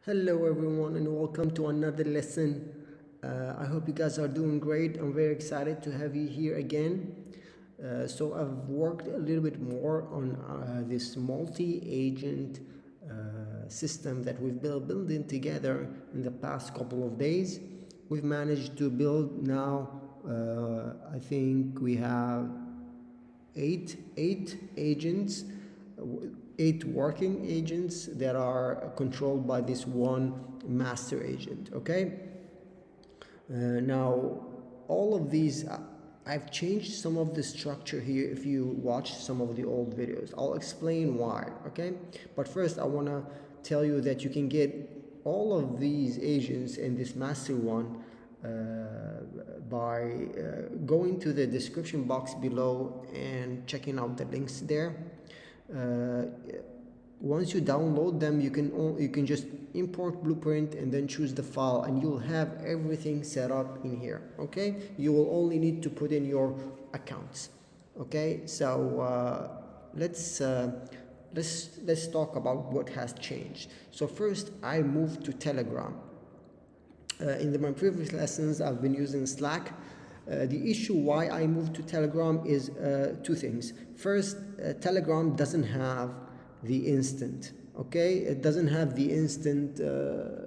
Hello everyone and welcome to another lesson. I hope you guys are doing great. I'm very excited to have you here again. So I've worked a little bit more on this multi-agent system that we've building together in the past couple of days. We've managed to build now, I think we have eight agents, 8 working agents that are controlled by this one master agent. Okay, now all of these I've changed some of the structure here. If you watch some of the old videos, I'll explain why. Okay, but first I want to tell you that you can get all of these agents in this master one by going to the description box below and checking out the links there. Once you download them, you can just import Blueprint and then choose the file, and you'll have everything set up in here. Okay, you will only need to put in your accounts. Okay, so let's talk about what has changed. So first, I moved to Telegram. In my previous lessons, I've been using Slack. The issue why I moved to Telegram is two things. First, Telegram doesn't have the instant. Okay, it doesn't have the instant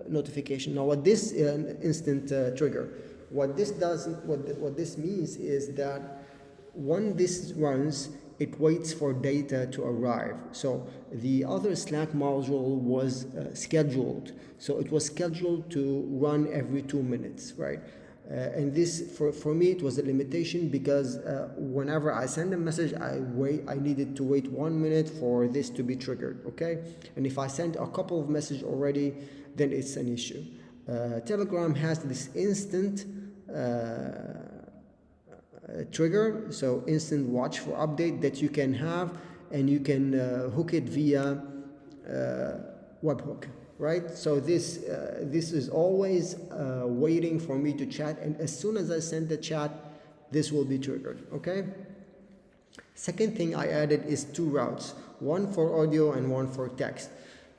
notification. Now, what this instant trigger? What this does, what this means is that when this runs, it waits for data to arrive. So the other Slack module was scheduled. So it was scheduled to run every 2 minutes, right? And this, for me, it was a limitation because whenever I send a message, I needed to wait 1 minute for this to be triggered, okay? And if I send a couple of messages already, then it's an issue. Telegram has this instant trigger, so instant watch for update that you can have, and you can hook it via webhook, right? So this is always waiting for me to chat, and as soon as I send the chat, this will be triggered. Okay, second thing I added is 2 routes, one for audio and one for text.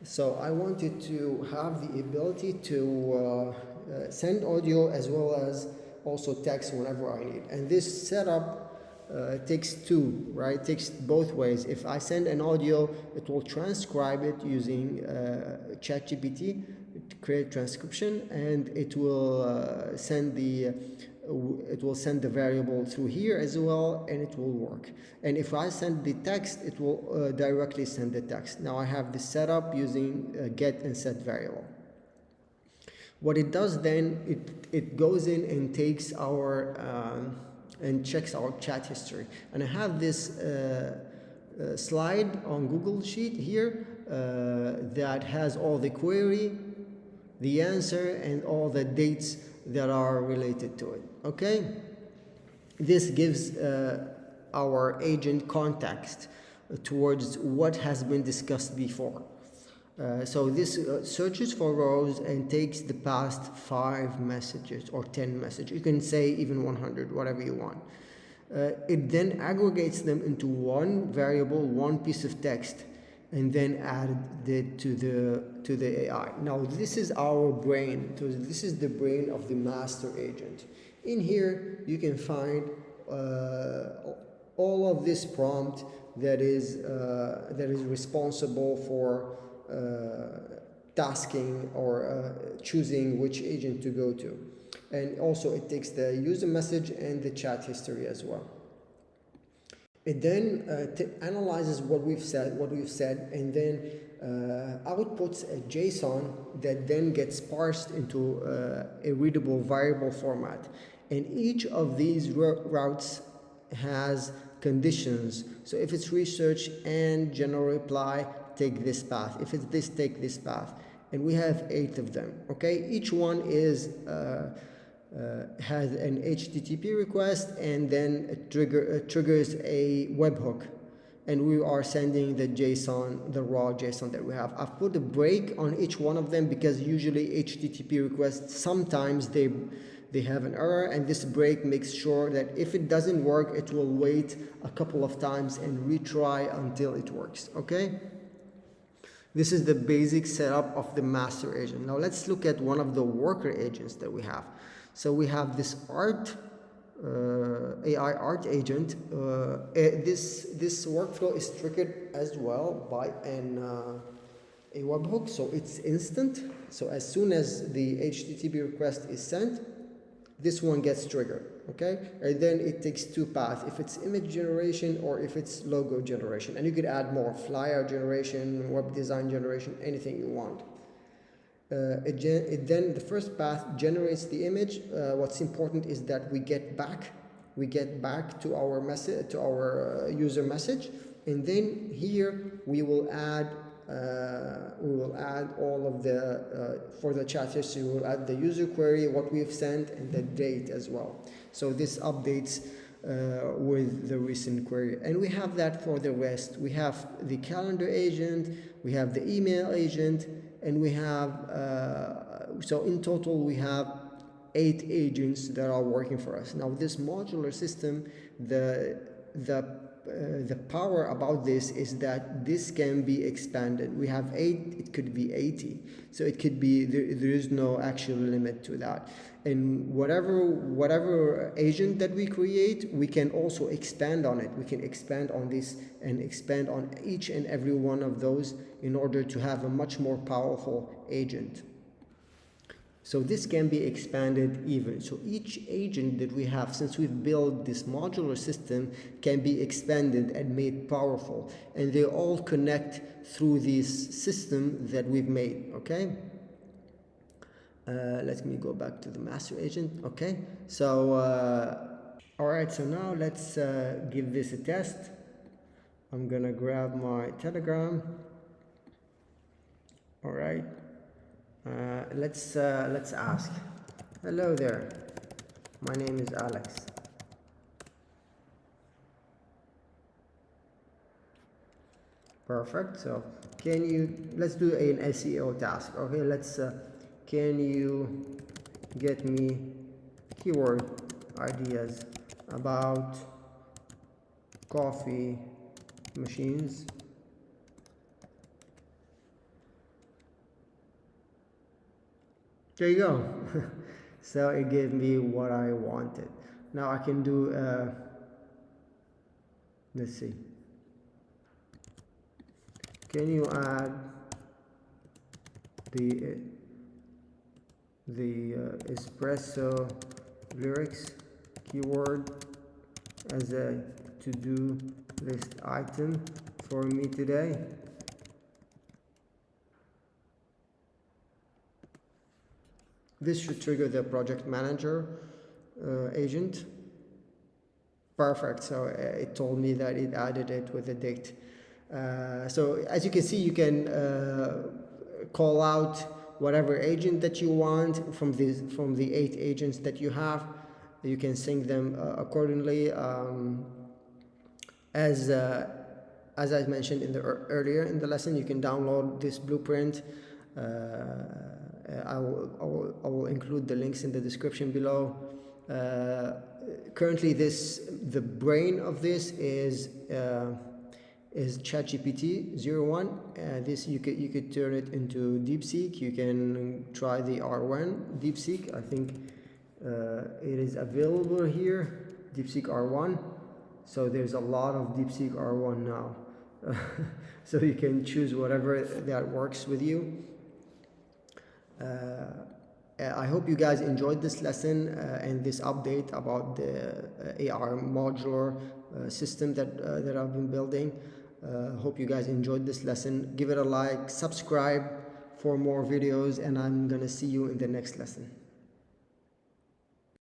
So I wanted to have the ability to send audio as well as also text whenever I need. And this setup takes 2, right? Takes both ways. If I send an audio, it will transcribe it using ChatGPT to create transcription, and it will send the variable through here as well, and it will work. And if I send the text, it will directly send the text. Now I have this set up using get and set variable. What it does then, it goes in and takes our and checks our chat history. And I have this slide on Google Sheet here that has all the query, the answer, and all the dates that are related to it. Okay, this gives our agent context towards what has been discussed before. So this searches for rows and takes the past 5 messages or 10 messages. You can say even 100, whatever you want. It then aggregates them into one variable, one piece of text, and then add it to the AI. Now this is our brain. So this is the brain of the master agent. In here you can find all of this prompt that is responsible for tasking or choosing which agent to go to. And also it takes the user message and the chat history as well. It then analyzes what we've said, and then outputs a JSON that then gets parsed into a readable variable format. And each of these routes has conditions. So if it's research and general reply, take this path. If it's this, take this path. And we have 8 of them. Okay, each one is has an HTTP request, and then it triggers a webhook, and we are sending the JSON, the raw JSON that we have. I've put a break on each one of them because usually HTTP requests, sometimes they have an error, and this break makes sure that if it doesn't work, it will wait a couple of times and retry until it works. Okay, This is the basic setup of the master agent. Now let's look at one of the worker agents that we have. So we have this AI art agent. This workflow is triggered as well by a webhook, so it's instant. So as soon as the HTTP request is sent, this one gets triggered, okay? And then it takes two paths, if it's image generation or if it's logo generation. And you could add more, flyer generation, web design generation, anything you want. Then the first path generates the image. What's important is that we get back to our message, to our user message, and then here we will add all of the for the chat history. We'll add the user query, what we've sent, and the date as well. So this updates with the recent query, and we have that for the rest. We have the calendar agent, we have the email agent, and we have so in total we have 8 agents that are working for us. Now this modular system, the power about this is that this can be expanded. We have 8, it could be 80, so it could be there is no actual limit to that. And whatever agent that we create, we can also expand on it. We can expand on this and expand on each and every one of those in order to have a much more powerful agent. So this can be expanded even. So each agent that we have, since we've built this modular system, can be expanded and made powerful. And they all connect through this system that we've made, okay? Let me go back to the master agent, okay? So, all right, so now let's give this a test. I'm gonna grab my Telegram. All right. Let's ask. Hello there. My name is Alex. Perfect. So let's do an SEO task. Okay, can you get me keyword ideas about coffee machines? There you go. So it gave me what I wanted. Now I can do, let's see. Can you add the espresso lyrics keyword as a to-do list item for me today? This should trigger the project manager agent. Perfect. So it told me that it added it with a date. So as you can see, you can call out whatever agent that you want from the 8 agents that you have. You can sync them accordingly. As I mentioned earlier in the lesson, you can download this blueprint. I will include the links in the description below. Currently, the brain of this is GPT-01. This you could turn it into DeepSeek. You can try the R1 DeepSeek. I think it is available here, DeepSeek R1. So there's a lot of DeepSeek R1 now. So you can choose whatever that works with you. I hope you guys enjoyed this lesson and this update about the AI Modular system that I've been building. Hope you guys enjoyed this lesson. Give it a like, subscribe for more videos, and I'm gonna see you in the next lesson.